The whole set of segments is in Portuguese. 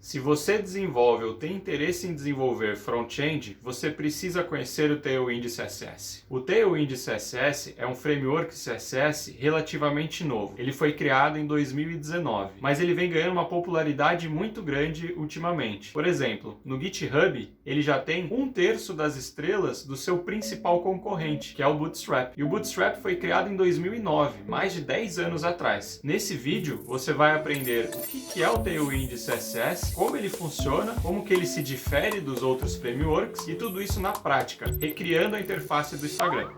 Se você desenvolve ou tem interesse em desenvolver front-end, você precisa conhecer o Tailwind CSS. O Tailwind CSS é um framework CSS relativamente novo. Ele foi criado em 2019, mas ele vem ganhando uma popularidade muito grande ultimamente. Por exemplo, no GitHub, ele já tem 1/3 das estrelas do seu principal concorrente, que é o Bootstrap. E o Bootstrap foi criado em 2009, mais de 10 anos atrás. Nesse vídeo, você vai aprender o que é o Tailwind CSS, como ele funciona, como que ele se difere dos outros frameworks e tudo isso na prática, recriando a interface do Instagram.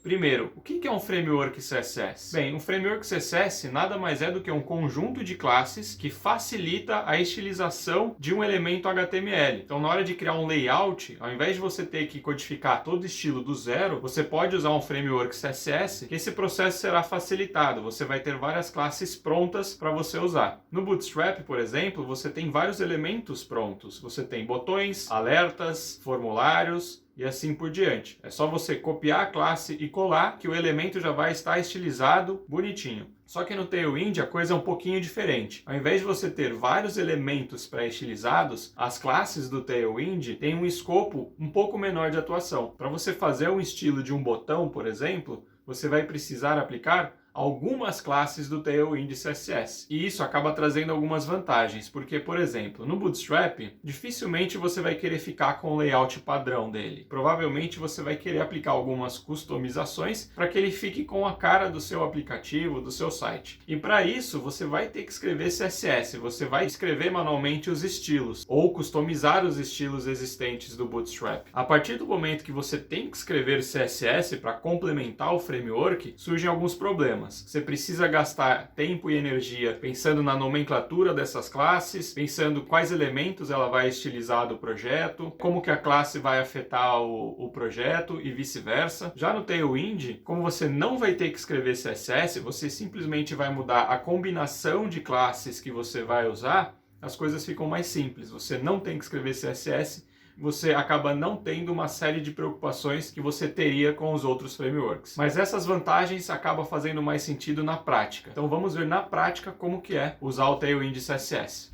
Primeiro, o que é um framework CSS? Bem, um framework CSS nada mais é do que um conjunto de classes que facilita a estilização de um elemento HTML. Então, na hora de criar um layout, ao invés de você ter que codificar todo o estilo do zero, você pode usar um framework CSS, que esse processo será facilitado. Você vai ter várias classes prontas para você usar. No Bootstrap, por exemplo, você tem vários elementos prontos. Você tem botões, alertas, formulários, e assim por diante. É só você copiar a classe e colar que o elemento já vai estar estilizado, bonitinho. Só que no Tailwind a coisa é um pouquinho diferente. Ao invés de você ter vários elementos pré-estilizados, as classes do Tailwind têm um escopo um pouco menor de atuação. Para você fazer um estilo de um botão, por exemplo, você vai precisar aplicar algumas classes do Tailwind CSS. E isso acaba trazendo algumas vantagens, porque, por exemplo, no Bootstrap, dificilmente você vai querer ficar com o layout padrão dele. Provavelmente você vai querer aplicar algumas customizações para que ele fique com a cara do seu aplicativo, do seu site. E para isso, você vai ter que escrever CSS, você vai escrever manualmente os estilos, ou customizar os estilos existentes do Bootstrap. A partir do momento que você tem que escrever CSS para complementar o framework, surgem alguns problemas. Você precisa gastar tempo e energia pensando na nomenclatura dessas classes, pensando quais elementos ela vai estilizar do projeto, como que a classe vai afetar o projeto e vice-versa. Já no Tailwind, como você não vai ter que escrever CSS, você simplesmente vai mudar a combinação de classes que você vai usar, as coisas ficam mais simples. Você não tem que escrever CSS, você acaba não tendo uma série de preocupações que você teria com os outros frameworks. Mas essas vantagens acabam fazendo mais sentido na prática. Então vamos ver na prática como que é usar o Tailwind CSS.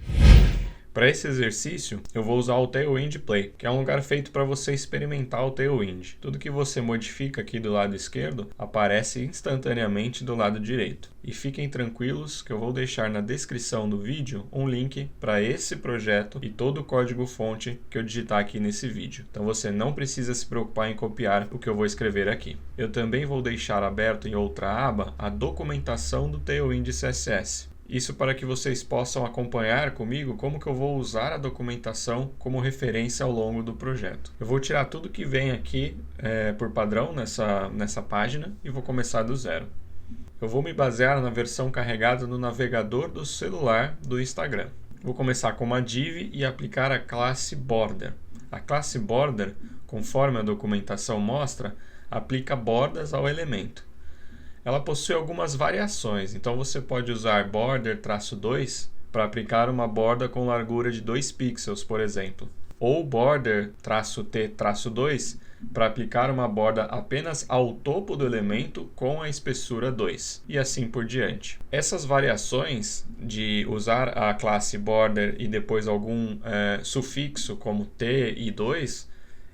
Para esse exercício, eu vou usar o Tailwind Play, que é um lugar feito para você experimentar o Tailwind. Tudo que você modifica aqui do lado esquerdo aparece instantaneamente do lado direito. E fiquem tranquilos que eu vou deixar na descrição do vídeo um link para esse projeto e todo o código-fonte que eu digitar aqui nesse vídeo. Então você não precisa se preocupar em copiar o que eu vou escrever aqui. Eu também vou deixar aberto em outra aba a documentação do Tailwind CSS. Isso para que vocês possam acompanhar comigo como que eu vou usar a documentação como referência ao longo do projeto. Eu vou tirar tudo que vem aqui por padrão nessa página e vou começar do zero. Eu vou me basear na versão carregada no navegador do celular do Instagram. Vou começar com uma div e aplicar a classe Border. A classe Border, conforme a documentação mostra, aplica bordas ao elemento. Ela possui algumas variações, então você pode usar border-2 para aplicar uma borda com largura de 2 pixels, por exemplo. Ou border-t-2 para aplicar uma borda apenas ao topo do elemento com a espessura 2, e assim por diante. Essas variações de usar a classe border e depois algum sufixo como t e 2,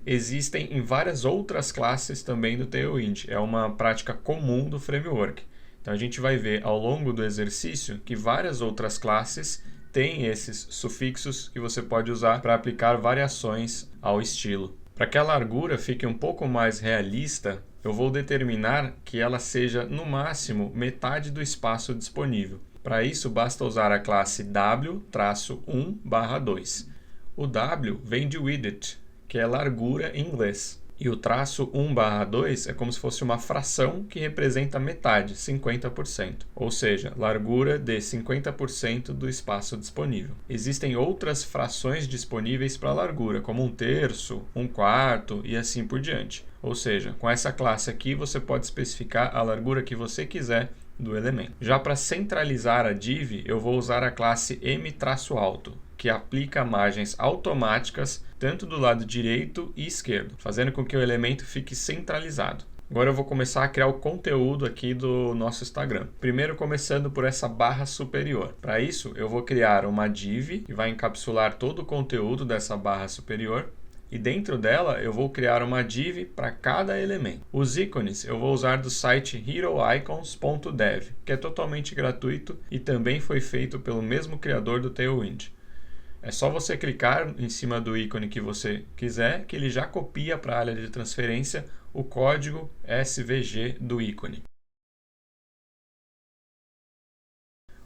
existem em várias outras classes também do Tailwind. É uma prática comum do framework. Então a gente vai ver ao longo do exercício que várias outras classes têm esses sufixos que você pode usar para aplicar variações ao estilo. Para que a largura fique um pouco mais realista, eu vou determinar que ela seja no máximo metade do espaço disponível. Para isso basta usar a classe w-1/2. O w vem de width, que é largura em inglês. E o traço 1/2 é como se fosse uma fração que representa metade, 50%. Ou seja, largura de 50% do espaço disponível. Existem outras frações disponíveis para largura, como 1/3, 1/4 e assim por diante. Ou seja, com essa classe aqui você pode especificar a largura que você quiser do elemento. Já para centralizar a div, eu vou usar a classe m-alto, que aplica margens automáticas tanto do lado direito e esquerdo, fazendo com que o elemento fique centralizado. Agora eu vou começar a criar o conteúdo aqui do nosso Instagram. Primeiro começando por essa barra superior. Para isso, eu vou criar uma div que vai encapsular todo o conteúdo dessa barra superior. E dentro dela eu vou criar uma div para cada elemento. Os ícones eu vou usar do site heroicons.dev, que é totalmente gratuito e também foi feito pelo mesmo criador do Tailwind. É só você clicar em cima do ícone que você quiser, que ele já copia para a área de transferência o código SVG do ícone.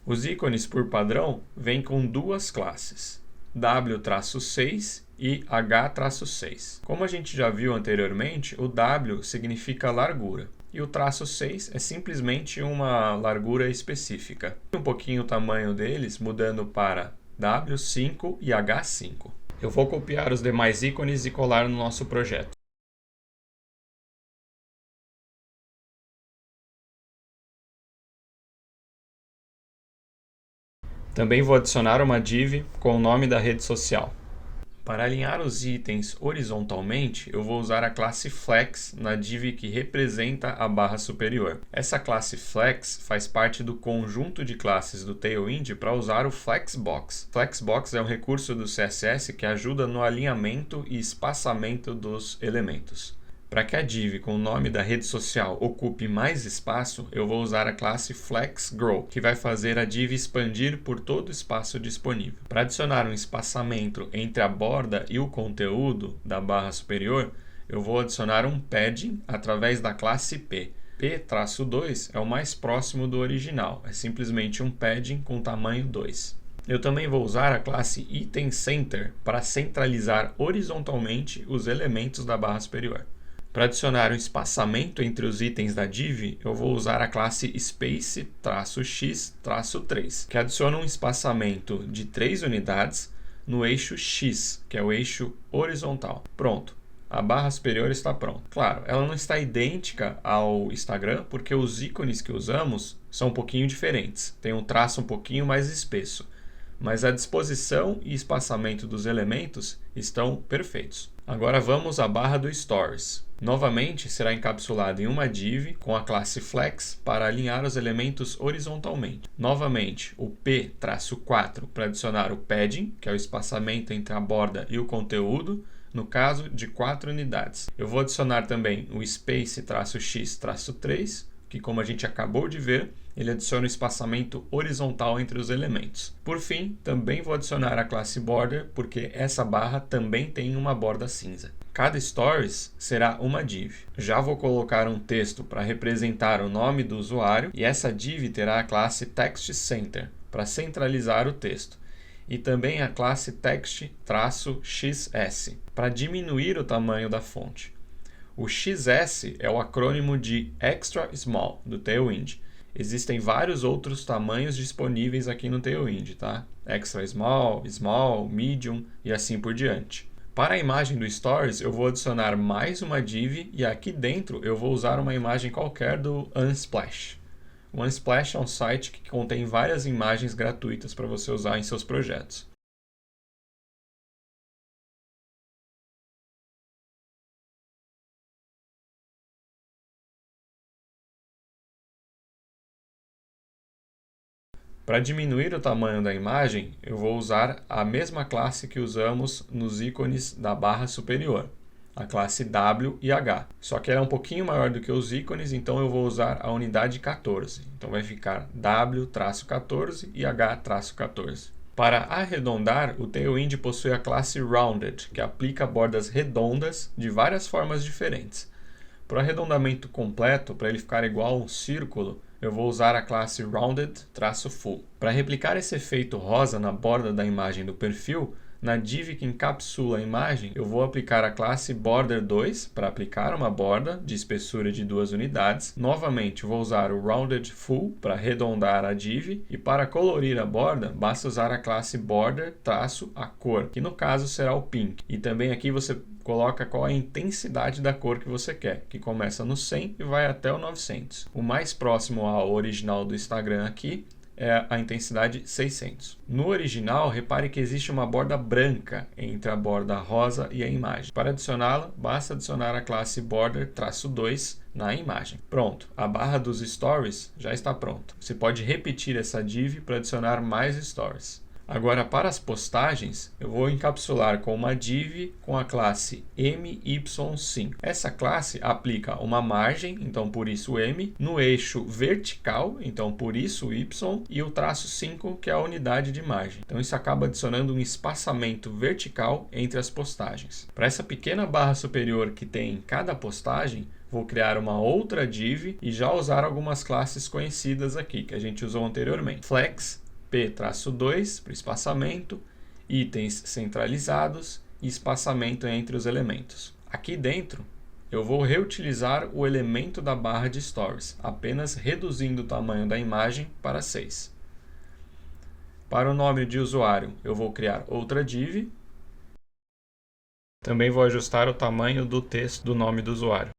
Os ícones por padrão vêm com duas classes, W-6 e H-6. Como a gente já viu anteriormente, o W significa largura e o traço 6 é simplesmente uma largura específica. Um pouquinho o tamanho deles, mudando para W5 e H5. Eu vou copiar os demais ícones e colar no nosso projeto. Também vou adicionar uma div com o nome da rede social. Para alinhar os itens horizontalmente, eu vou usar a classe Flex na div que representa a barra superior. Essa classe Flex faz parte do conjunto de classes do Tailwind para usar o Flexbox. Flexbox é um recurso do CSS que ajuda no alinhamento e espaçamento dos elementos. Para que a div com o nome da rede social ocupe mais espaço, eu vou usar a classe FlexGrow, que vai fazer a div expandir por todo o espaço disponível. Para adicionar um espaçamento entre a borda e o conteúdo da barra superior, eu vou adicionar um padding através da classe P. P-2 é o mais próximo do original, é simplesmente um padding com tamanho 2. Eu também vou usar a classe ItemCenter para centralizar horizontalmente os elementos da barra superior. Para adicionar um espaçamento entre os itens da div, eu vou usar a classe Space-X-3, que adiciona um espaçamento de 3 unidades no eixo X, que é o eixo horizontal. Pronto, a barra superior está pronta. Claro, ela não está idêntica ao Instagram, porque os ícones que usamos são um pouquinho diferentes, tem um traço um pouquinho mais espesso, mas a disposição e espaçamento dos elementos estão perfeitos. Agora vamos à barra do Stories. Novamente, será encapsulado em uma div com a classe Flex para alinhar os elementos horizontalmente. Novamente, o P-4 para adicionar o padding, que é o espaçamento entre a borda e o conteúdo, no caso de 4 unidades. Eu vou adicionar também o Space-X-3, que como a gente acabou de ver, ele adiciona o espaçamento horizontal entre os elementos. Por fim, também vou adicionar a classe Border, porque essa barra também tem uma borda cinza. Cada Stories será uma div. Já vou colocar um texto para representar o nome do usuário e essa div terá a classe TextCenter para centralizar o texto e também a classe Text-XS para diminuir o tamanho da fonte. O XS é o acrônimo de Extra Small do Tailwind. Existem vários outros tamanhos disponíveis aqui no Tailwind, tá? Extra Small, Small, Medium e assim por diante. Para a imagem do Stories, eu vou adicionar mais uma div e aqui dentro eu vou usar uma imagem qualquer do Unsplash. O Unsplash é um site que contém várias imagens gratuitas para você usar em seus projetos. Para diminuir o tamanho da imagem, eu vou usar a mesma classe que usamos nos ícones da barra superior, a classe W e H. Só que ela é um pouquinho maior do que os ícones, então eu vou usar a unidade 14. Então vai ficar W-14 e H-14. Para arredondar, o Tailwind possui a classe Rounded, que aplica bordas redondas de várias formas diferentes. Para o arredondamento completo, para ele ficar igual a um círculo, eu vou usar a classe Rounded-Full. Para replicar esse efeito rosa na borda da imagem do perfil, na div que encapsula a imagem, eu vou aplicar a classe Border2 para aplicar uma borda de espessura de 2 unidades. Novamente, vou usar o Rounded-Full para arredondar a div e para colorir a borda, basta usar a classe Border-a cor, que no caso será o Pink. E também aqui você coloca qual é a intensidade da cor que você quer, que começa no 100 e vai até o 900. O mais próximo ao original do Instagram aqui é a intensidade 600. No original, repare que existe uma borda branca entre a borda rosa e a imagem. Para adicioná-la, basta adicionar a classe border-2 na imagem. Pronto, a barra dos stories já está pronta. Você pode repetir essa div para adicionar mais stories. Agora, para as postagens, eu vou encapsular com uma div com a classe my5. Essa classe aplica uma margem, então por isso m, no eixo vertical, então por isso y, e o traço 5, que é a unidade de margem. Então isso acaba adicionando um espaçamento vertical entre as postagens. Para essa pequena barra superior que tem em cada postagem, vou criar uma outra div e já usar algumas classes conhecidas aqui, que a gente usou anteriormente. Flex, P-2 para espaçamento, itens centralizados e espaçamento entre os elementos. Aqui dentro, eu vou reutilizar o elemento da barra de stories, apenas reduzindo o tamanho da imagem para 6. Para o nome de usuário, eu vou criar outra div. Também vou ajustar o tamanho do texto do nome do usuário.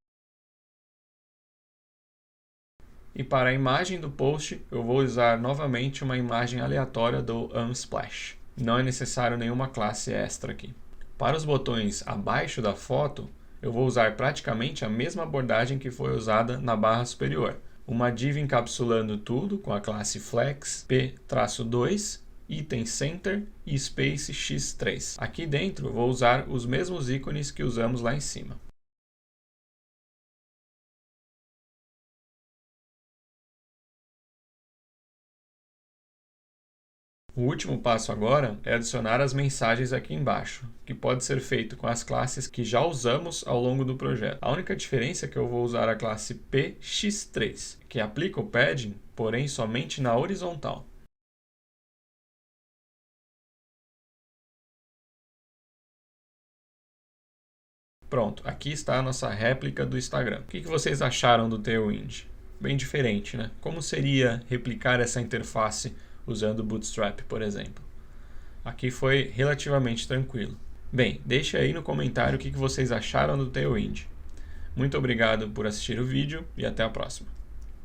E para a imagem do post, eu vou usar novamente uma imagem aleatória do Unsplash. Não é necessário nenhuma classe extra aqui. Para os botões abaixo da foto, eu vou usar praticamente a mesma abordagem que foi usada na barra superior. Uma div encapsulando tudo com a classe Flex, P-2, item Center e Space X3. Aqui dentro, eu vou usar os mesmos ícones que usamos lá em cima. O último passo agora é adicionar as mensagens aqui embaixo, que pode ser feito com as classes que já usamos ao longo do projeto. A única diferença é que eu vou usar a classe px3, que aplica o padding, porém somente na horizontal. Pronto, aqui está a nossa réplica do Instagram. O que vocês acharam do Tailwind? Bem diferente, né? Como seria replicar essa interface usando o Bootstrap, por exemplo? Aqui foi relativamente tranquilo. Bem, deixe aí no comentário o que vocês acharam do Tailwind. Muito obrigado por assistir o vídeo e até a próxima.